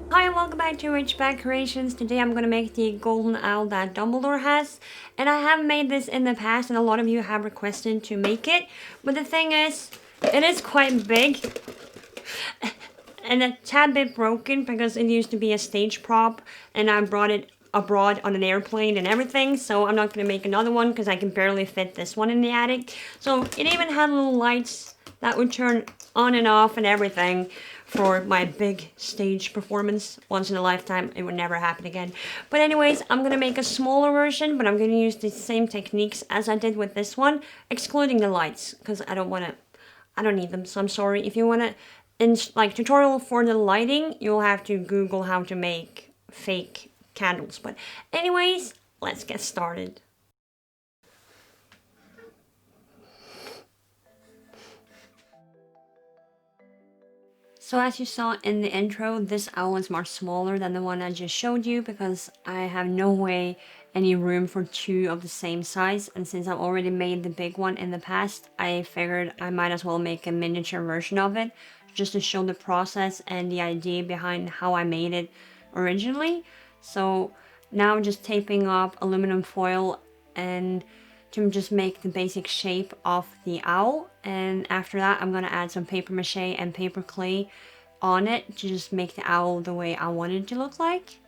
Hi and welcome back to Rich Bag Creations. Today I'm going to make the golden owl that Dumbledore has. And I have made this in the past and a lot of you have requested to make it. But the thing is, it is quite big and a tad bit broken because it used to be a stage prop and I brought it abroad on an airplane and everything. So I'm not going to make another one because I can barely fit this one in the attic. So it even had little lights that would turn on and off and everything for my big stage performance. Once in a lifetime, it would never happen again. But anyways, I'm gonna make a smaller version, but I'm gonna use the same techniques as I did with this one, excluding the lights, because I don't need them, so I'm sorry. If you wanna, like tutorial for the lighting, you'll have to Google how to make fake candles. But anyways, let's get started. So as you saw in the intro, this owl is much smaller than the one I just showed you because I have no way any room for two of the same size, and since I've already made the big one in the past, I figured I might as well make a miniature version of it just to show the process and the idea behind how I made it originally. So now I'm just taping up aluminum foil and to just make the basic shape of the owl, and after that I'm gonna add some paper mache and paper clay on it to just make the owl the way I wanted it to look like.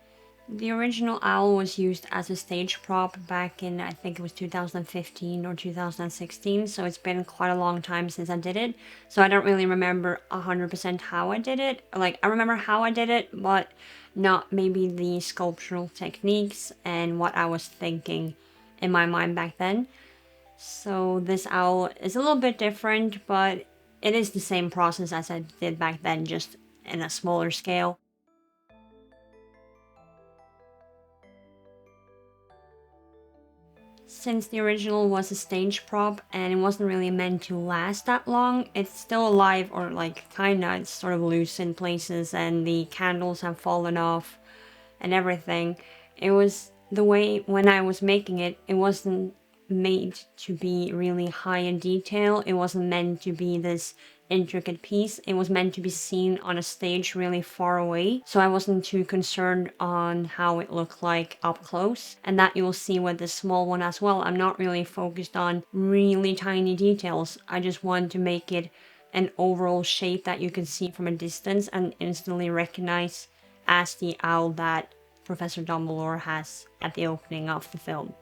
The original owl was used as a stage prop back in, I think it was 2015 or 2016, so it's been quite a long time since I did it, so I don't really remember 100% how I did it. Like, I remember how I did it, but not maybe the sculptural techniques and what I was thinking in my mind back then. So this owl is a little bit different, but it is the same process as I did back then, just in a smaller scale. Since the original was a stage prop and it wasn't really meant to last that long, it's still alive, or like kinda, it's sort of loose in places and the candles have fallen off and everything. It was the way when I was making it, it wasn't made to be really high in detail. It wasn't meant to be this intricate piece. It was meant to be seen on a stage really far away. So I wasn't too concerned on how it looked like up close. And that you'll see with the small one as well. I'm not really focused on really tiny details. I just want to make it an overall shape that you can see from a distance and instantly recognize as the owl that Professor Dumbledore has at the opening of the film.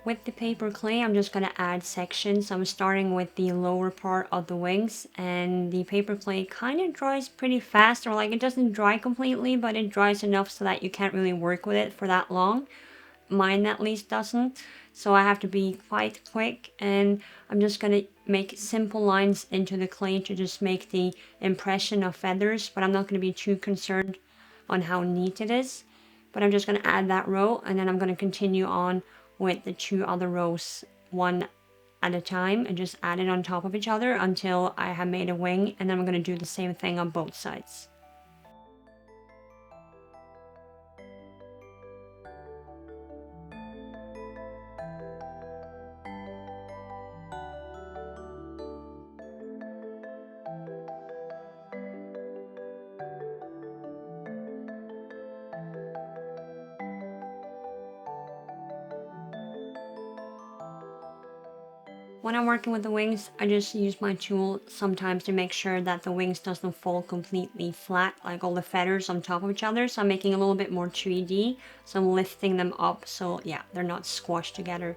With the paper clay, I'm just going to add sections. I'm starting with the lower part of the wings, and the paper clay kind of dries pretty fast, or like it doesn't dry completely, but it dries enough so that you can't really work with it for that long. Mine at least doesn't, so I have to be quite quick, and I'm just going to make simple lines into the clay to just make the impression of feathers, but I'm not going to be too concerned on how neat it is. But I'm just going to add that row, and then I'm going to continue on with the two other rows one at a time and just add it on top of each other until I have made a wing, and then I'm going to do the same thing on both sides. When I'm working with the wings, I just use my tool sometimes to make sure that the wings doesn't fall completely flat, like all the feathers on top of each other. So I'm making a little bit more 3D. So I'm lifting them up so yeah, they're not squashed together.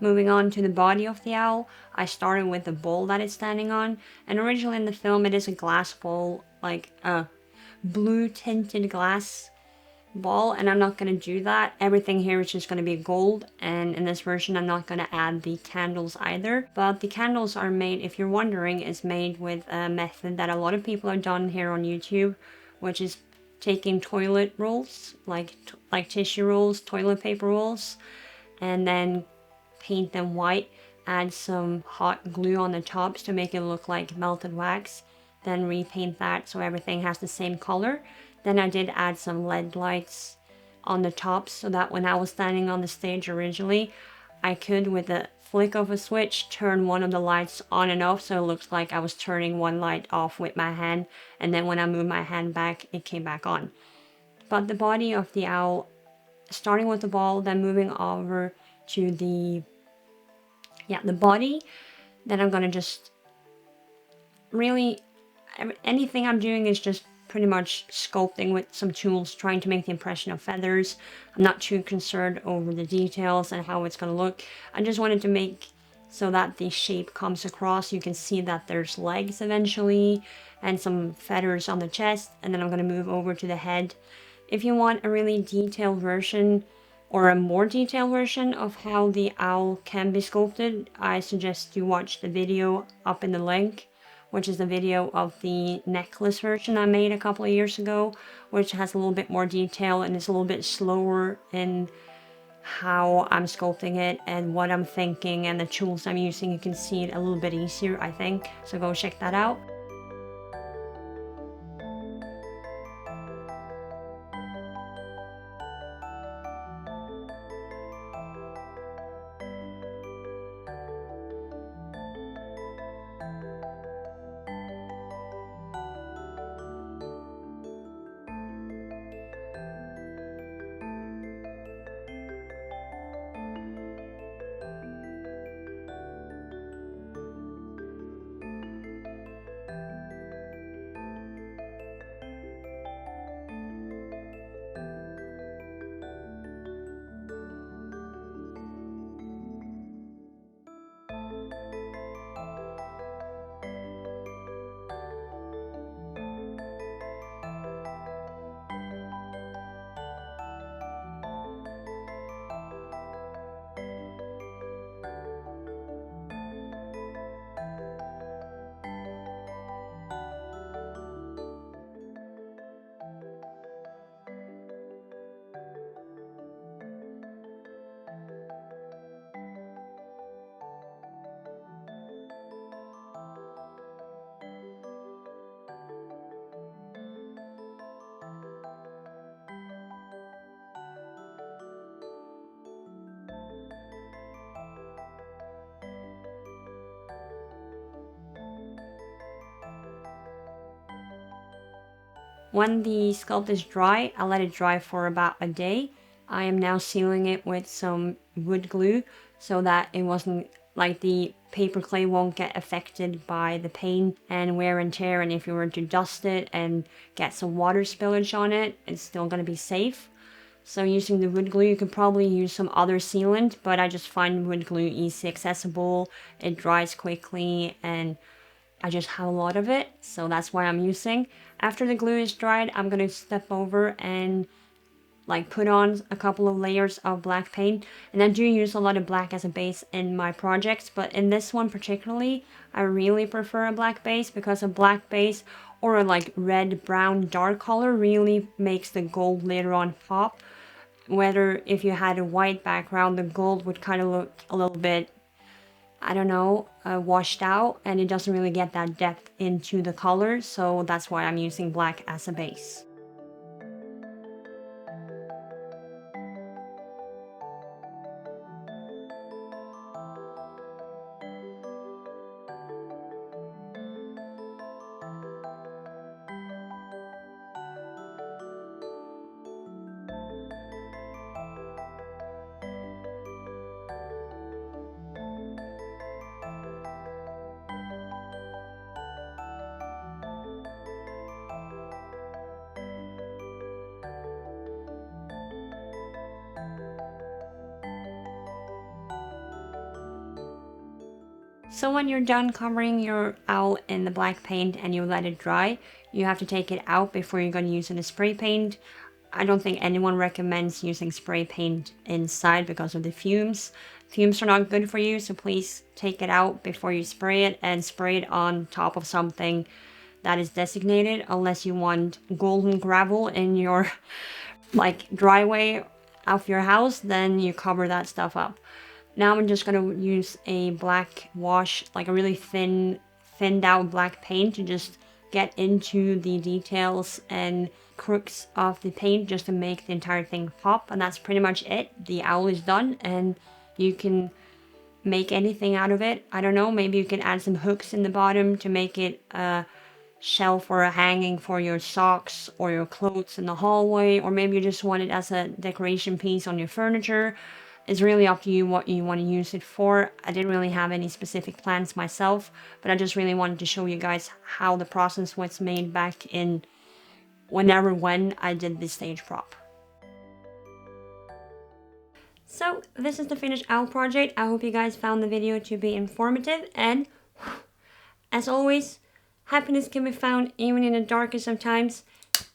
Moving on to the body of the owl, I started with the bowl that it's standing on, and originally in the film it is a glass bowl, like a blue tinted glass ball, and I'm not going to do that. Everything here is just going to be gold, and in this version I'm not going to add the candles either. But the candles are made, if you're wondering, is made with a method that a lot of people have done here on YouTube, which is taking toilet rolls, like tissue rolls, toilet paper rolls, and then paint them white add some hot glue on the tops to make it look like melted wax, then repaint that so everything has the same color. Then I did add some LED lights on the tops so that when I was standing on the stage originally, I could, with a flick of a switch, turn one of the lights on and off, so it looks like I was turning one light off with my hand, and then when I moved my hand back, it came back on. But the body of the owl, starting with the ball, then moving over to the body, then I'm gonna just really, anything I'm doing is just pretty much sculpting with some tools, trying to make the impression of feathers. I'm not too concerned over the details and how it's gonna look. I just wanted to make so that the shape comes across. You can see that there's legs eventually and some feathers on the chest, and then I'm gonna move over to the head. If you want a really detailed version or a more detailed version of how the owl can be sculpted, I suggest you watch the video up in the link, which is the video of the necklace version I made a couple of years ago, which has a little bit more detail and is a little bit slower in how I'm sculpting it and what I'm thinking and the tools I'm using. You can see it a little bit easier, I think, so go check that out. When the sculpt is dry, I let it dry for about a day. I am now sealing it with some wood glue so that it wasn't, like, the paper clay won't get affected by the paint and wear and tear, and if you were to dust it and get some water spillage on it, it's still going to be safe. So using the wood glue, you could probably use some other sealant, but I just find wood glue easy accessible, it dries quickly, and I just have a lot of it, so that's why I'm using. After the glue is dried, I'm gonna step over and like put on a couple of layers of black paint. And I do use a lot of black as a base in my projects, but in this one particularly, I really prefer a black base because a black base or a like red, brown, dark color really makes the gold later on pop. Whether if you had a white background, the gold would kind of look a little bit, I don't know, washed out, and it doesn't really get that depth into the color, so that's why I'm using black as a base. So when you're done covering your owl in the black paint and you let it dry, you have to take it out before you're going to use it as spray paint. I don't think anyone recommends using spray paint inside because of the fumes. Fumes are not good for you, so please take it out before you spray it and spray it on top of something that is designated, unless you want golden gravel in your like driveway of your house, then you cover that stuff up. Now I'm just gonna use a black wash, like a really thinned out black paint, to just get into the details and crooks of the paint just to make the entire thing pop. And that's pretty much it. The owl is done, and you can make anything out of it. I don't know, maybe you can add some hooks in the bottom to make it a shelf or a hanging for your socks or your clothes in the hallway, or maybe you just want it as a decoration piece on your furniture. It's really up to you what you want to use it for. I didn't really have any specific plans myself, but I just really wanted to show you guys how the process was made back in when I did this stage prop. So this is the finished owl project. I hope you guys found the video to be informative, and as always, happiness can be found even in the darkest of times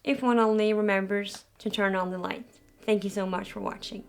if one only remembers to turn on the light. Thank you so much for watching.